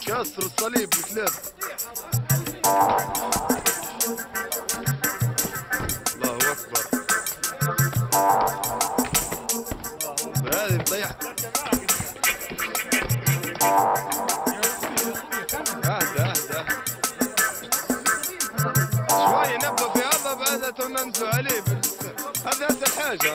كسر الصليب بثلاث. الله اكبر. هذه مطيح. اهدى شوية نبدا في هذا بعدها ننسوا عليه. هذا اسهل حاجة.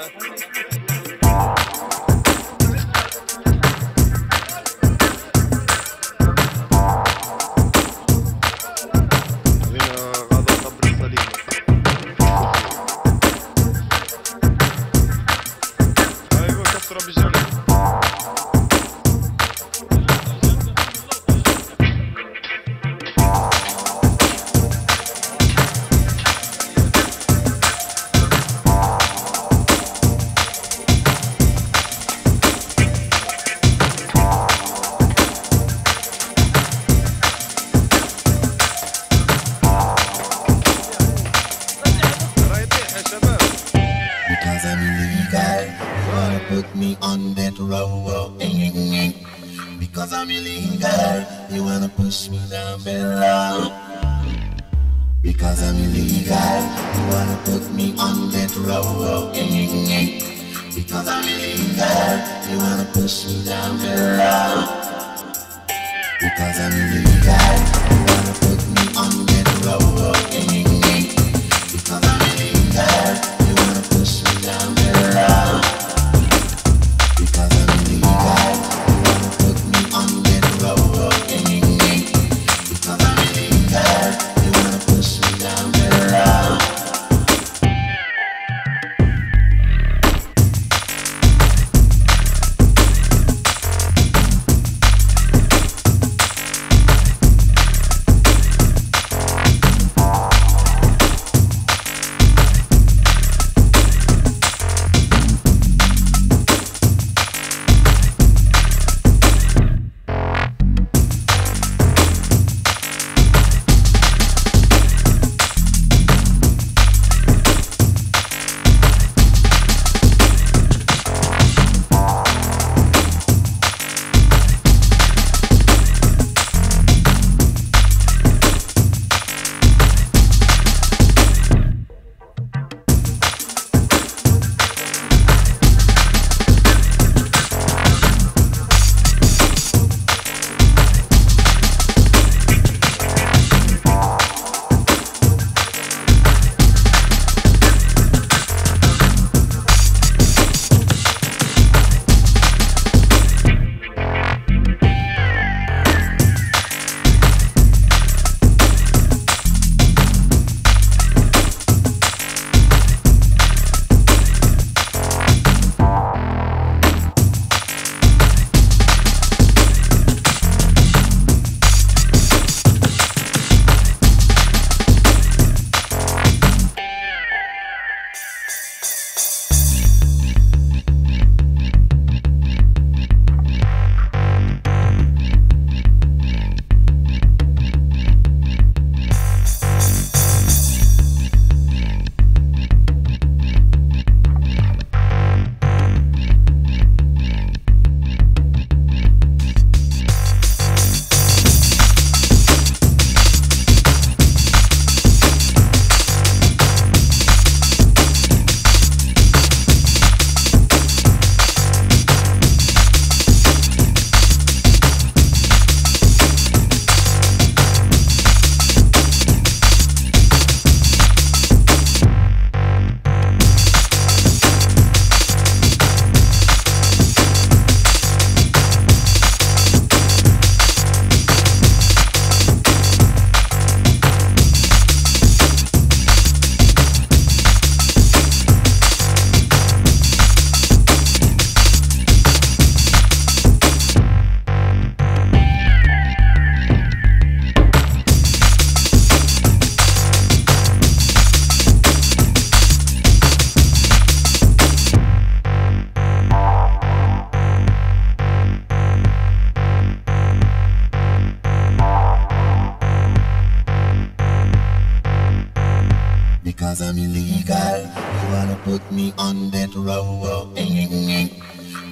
Put me on that row, because I'm illegal. You wanna push me down below, because I'm illegal. You wanna put me on that row, because I'm illegal. You wanna push me down below, because I'm illegal. You wanna put me on that row, because I'm illegal. You wanna push me down below. Because I'm illegal, you wanna put me on that road. Because I'm illegal, you wanna push me down below. Because I'm illegal, you wanna put me on that row.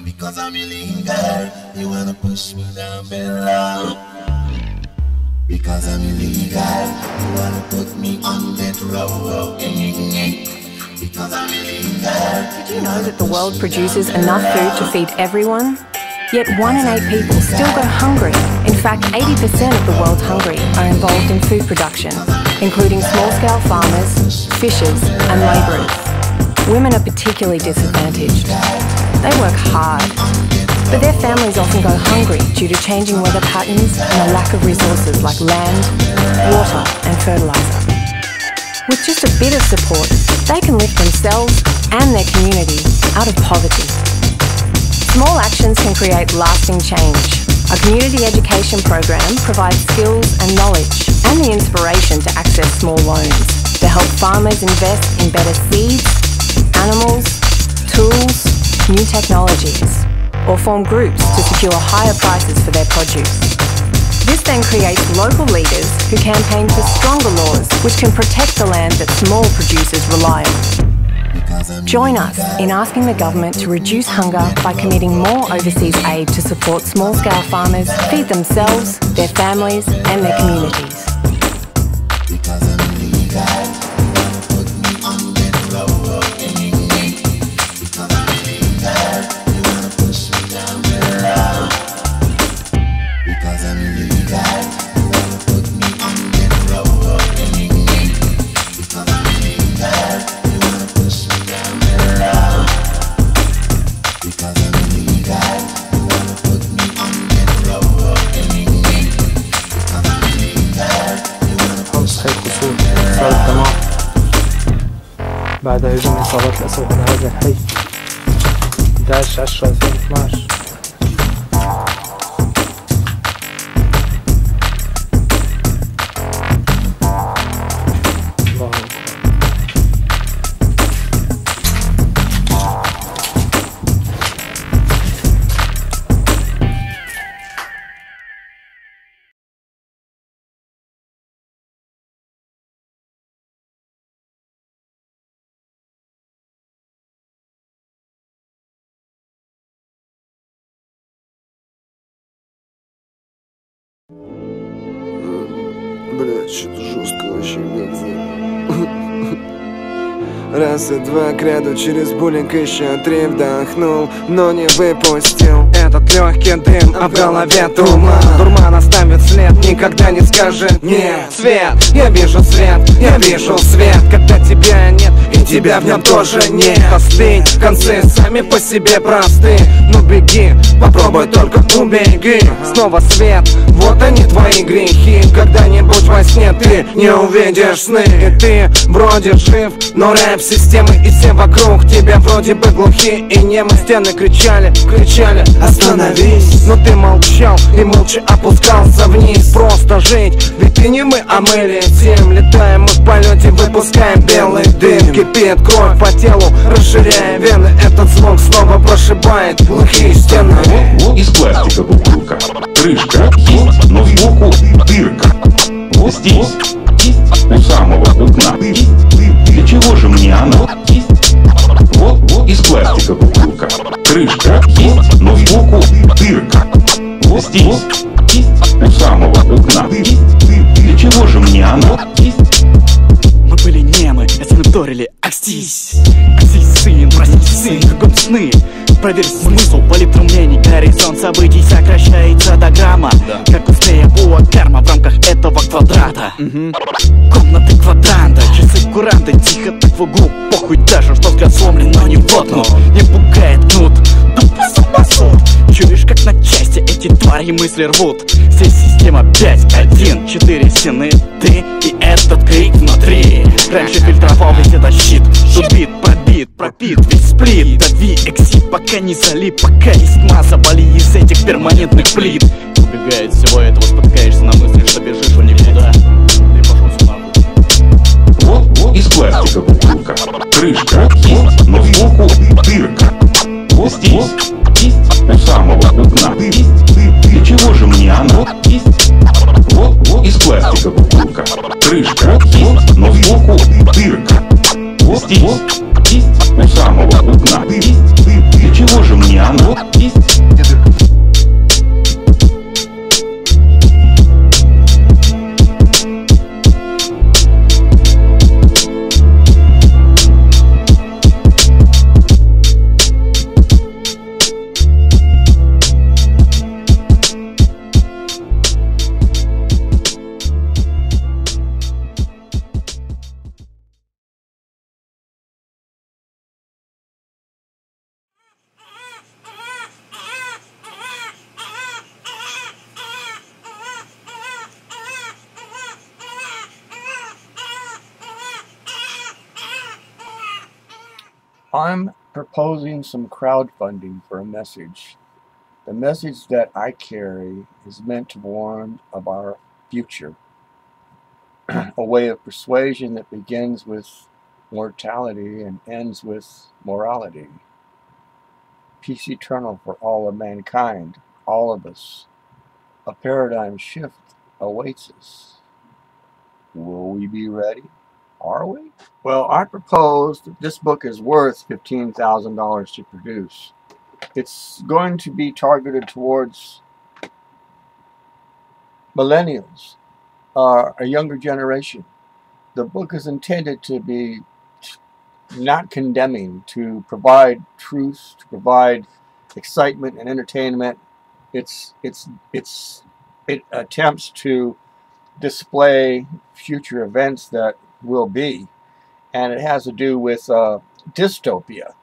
Because I'm illegal, you wanna push me down below. Because I'm illegal, you wanna put me on that row. Because I'm illegal. Did you know that the world produces enough food to feed everyone? Yet 1 in 8 people still go hungry. In fact, 80% of the world's hungry are involved in food production, including small-scale farmers, fishers, and labourers. Women are particularly disadvantaged. They work hard, but their families often go hungry due to changing weather patterns and a lack of resources like land, water, and fertiliser. With just a bit of support, they can lift themselves and their community out of poverty. Small actions can create lasting change. A community education program provides skills and knowledge and the inspiration to access small loans to help farmers invest in better seeds, animals, tools, new technologies, or form groups to secure higher prices for their produce. This then creates local leaders who campaign for stronger laws which can protect the land that small producers rely on. Join us in asking the government to reduce hunger by committing more overseas aid to support small-scale farmers, feed themselves, their families, and their communities. Because I'm illegal, put me on that row. Because I'm illegal, you wanna push me down below. Because I'm illegal, you wanna put me on that row. Because I'm illegal, you wanna push me down below. Because I'm illegal, you wanna put me on that row. Because I'm illegal, you wanna push me down below. بعد هجوم إصابات الأسود على هذا الحي 11/10/2012. Блять, что-то жестко вообще, Раз и два к ряду через буллинг еще 3 вдохнул, но не выпустил. Этот легкий дым, а в голове туман. Дурман оставит след, никогда не скажет нет. Свет, я вижу свет, я вижу свет. Когда тебя нет, и тебя в нем тоже нет. Остынь, концы сами по себе просты. Ну беги, попробуй только убеги. Снова свет, вот они твои грехи. Когда-нибудь во сне ты не увидишь сны. И ты вроде жив, но рэп-системы и все вокруг тебя вроде бы глухи и немы. Стены кричали, кричали, остановись. Но ты молчал и молча опускался вниз. Просто жить, ведь ты не мы, а мы летим. Летаем мы в полете, выпускаем белый дым. Кипит кровь по телу, расширяя вены. Этот звук снова прошибает глухие стены. Из пластика бутылка, крышка есть, но сбоку дырка. Вот здесь, у самого окна. Для чего же мне она? Вот из пластика бутылка, крышка есть, но сбоку дырка. Вот здесь, у самого окна. Для чего же мне она? Мы были немы, это мы вторили. Акстись, акстись, сын, простись, сын, кругом сны. Проверь смысл, палитру мнений. Горизонт событий сокращается до грамма, как быстрее карма в рамках этого квадрата. Комнаты квадранта, часы куранта. Тихо так в углу, похуй даже, что взгляд сломлен, но не воткнул. Не пугает кнут, тупо самосуд. Чуешь, как на части эти твари мысли рвут. Здесь система 5-1, 4 стены, ты и этот крик внутри. Раньше фильтровал весь этот щит, тут пробит, пропит весь сплит. Дави, экси, пока не залип, пока есть масса боли из этих перманентных плит. Убегая от всего этого, спотыкаешься на мысли, что бежишь в никуда. Ты пошел с ума. Вот из пластика бутылка, крышка есть, но сбоку дырка. Вот здесь, у самого окна. Для чего же мне она? Вот из пластика бутылка, крышка есть, но сбоку дырка. здесь у самого окна. Для чего же мне оно? I'm proposing some crowdfunding for a message. The message that I carry is meant to warn of our future, a way of persuasion that begins with mortality and ends with morality. Peace eternal for all of mankind, all of us. A paradigm shift awaits us. Will we be ready? Are we? Well, I propose that this book is worth $15,000 to produce. It's going to be targeted towards millennials, a younger generation. The book is intended to be not condemning, to provide truth, to provide excitement and entertainment. It attempts to display future events that will be, and it has to do with dystopia,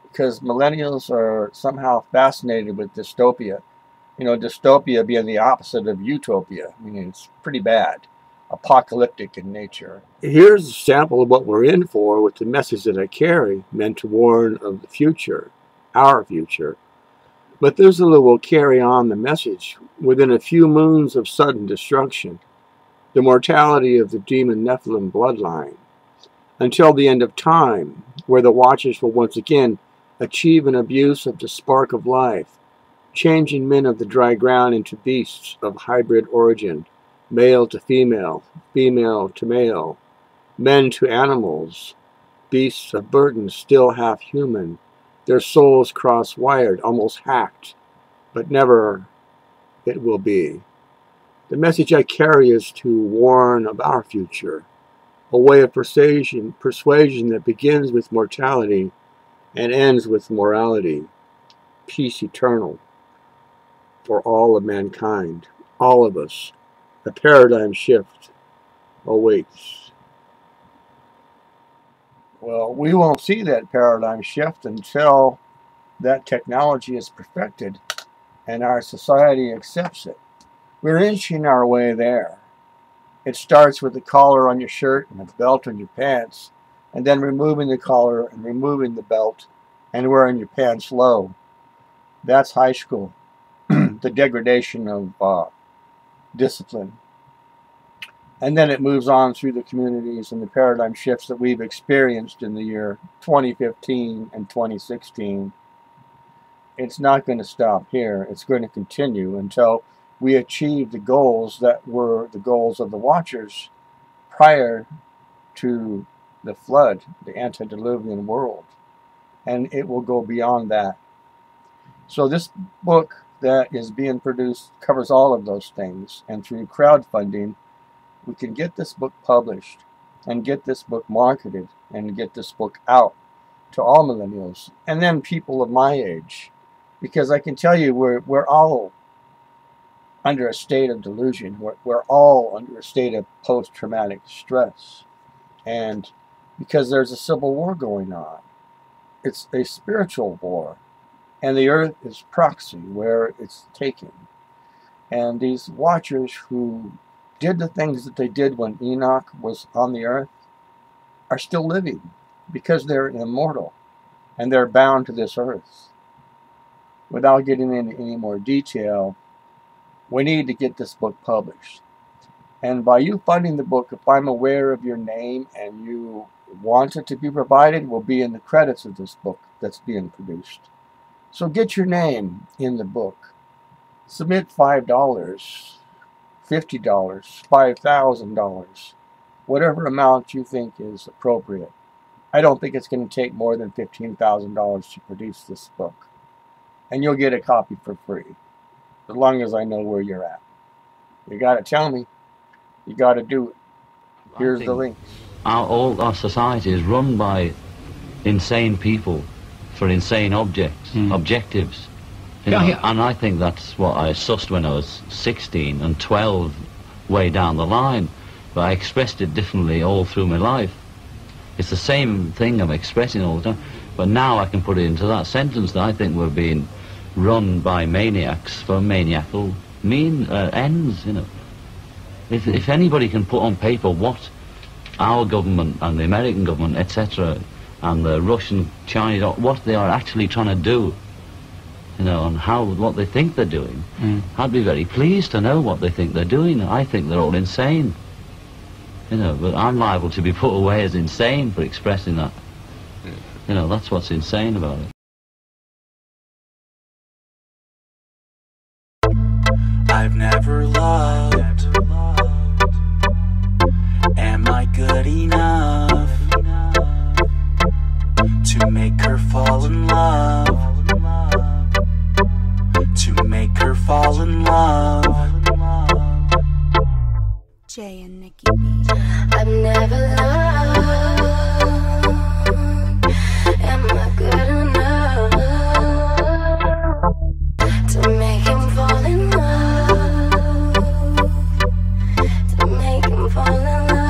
because millennials are somehow fascinated with dystopia. You know, dystopia being the opposite of utopia. I mean, it's pretty bad, apocalyptic in nature. Here's a sample of what we're in for with the message that I carry, meant to warn of the future, our future. Methuselah will carry on the message within a few moons of sudden destruction, the mortality of the demon Nephilim bloodline, until the end of time, where the Watchers will once again achieve an abuse of the spark of life, changing men of the dry ground into beasts of hybrid origin, male to female, female to male, men to animals, beasts of burden still half human, their souls cross-wired, almost hacked, but never it will be. The message I carry is to warn of our future, a way of persuasion that begins with mortality and ends with morality, peace eternal for all of mankind, all of us. A paradigm shift awaits. Well, we won't see that paradigm shift until that technology is perfected and our society accepts it. We're inching our way there. It starts with the collar on your shirt and the belt on your pants, and then removing the collar and removing the belt and wearing your pants low. That's high school. The degradation of discipline. And then it moves on through the communities and the paradigm shifts that we've experienced in the year 2015 and 2016. It's not going to stop here. It's going to continue until we achieve the goals that were the goals of the Watchers prior to the flood, the antediluvian world. And it will go beyond that. So this book that is being produced covers all of those things. And through crowdfunding, we can get this book published and get this book marketed and get this book out to all millennials and then people of my age. Because I can tell you we're all under a state of delusion. We're all under a state of post-traumatic stress. And because there's a civil war going on. It's a spiritual war. And the earth is proxy, where it's taken. And these Watchers who did the things that they did when Enoch was on the earth are still living because they're immortal and they're bound to this earth. Without getting into any more detail, we need to get this book published. And by you funding the book, if I'm aware of your name and you want it to be provided, will be in the credits of this book that's being produced. So get your name in the book. Submit $5, $50, $5,000, whatever amount you think is appropriate. I don't think it's going to take more than $15,000 to produce this book. And you'll get a copy for free, as long as I know where you're at. You got to tell me. You got to do it. Here's the link. All our society is run by insane people for insane objectives. You know, and I think that's what I sussed when I was 16 and 12 way down the line. But I expressed it differently all through my life. It's the same thing I'm expressing all the time. But now I can put it into that sentence that I think we're being run by maniacs for maniacal ends, you know. If anybody can put on paper what our government and the American government, etc., and the Russian, Chinese, what they are actually trying to do, you know, and what they think they're doing, I'd be very pleased to know what they think they're doing. I think they're all insane, you know, but I'm liable to be put away as insane for expressing that. You know, that's what's insane about it. I've never loved. Am I good enough to make her fall in love? To make her fall in love. Jay and Nikki B. I've never loved. Am I good enough to make him fall in love? To make him fall in love.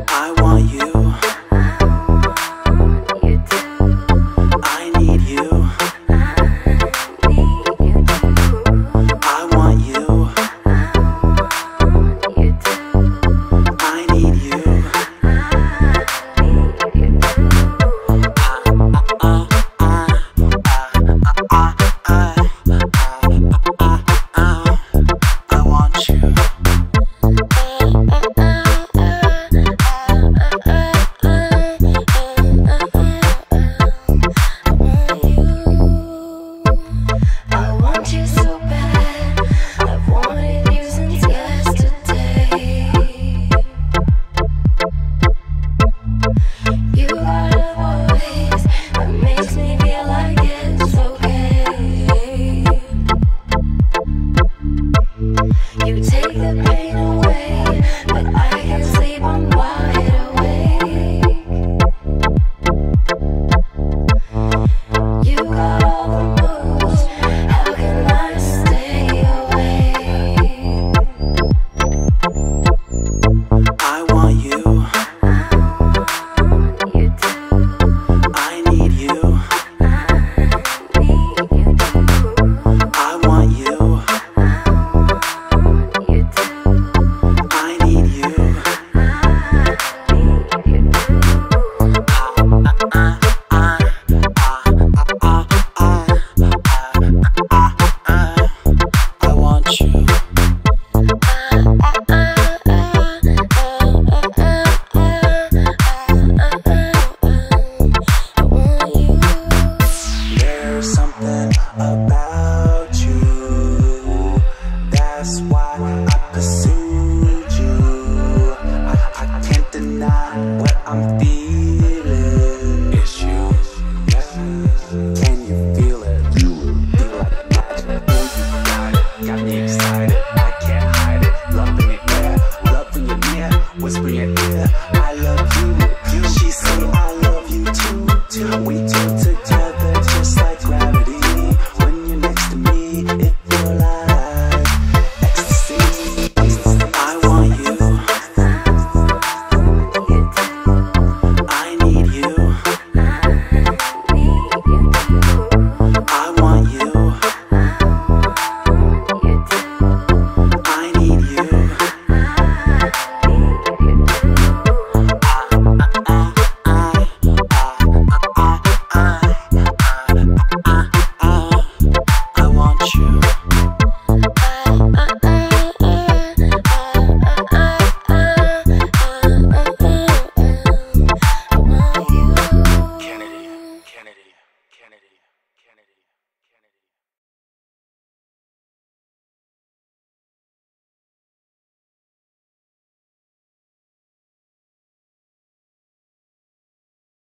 I want you. I need you. I want you. I need you. I want you. I want you so bad. I've wanted you since yesterday. You got a voice that makes me feel like it's okay. You take the pain away, but I can sleep, I'm wide awake. You got all the moves, how can I stay away? I want you. I need you. I want you. I need you. I want you. There's something about you. That's why I pursued you. I can't deny what I'm feeling. It's you. Can you feel it? Feel like magic. Ooh, you got it. Got me excited. I can't hide it. Love in the air. Love in your ear. Whisper in your ear.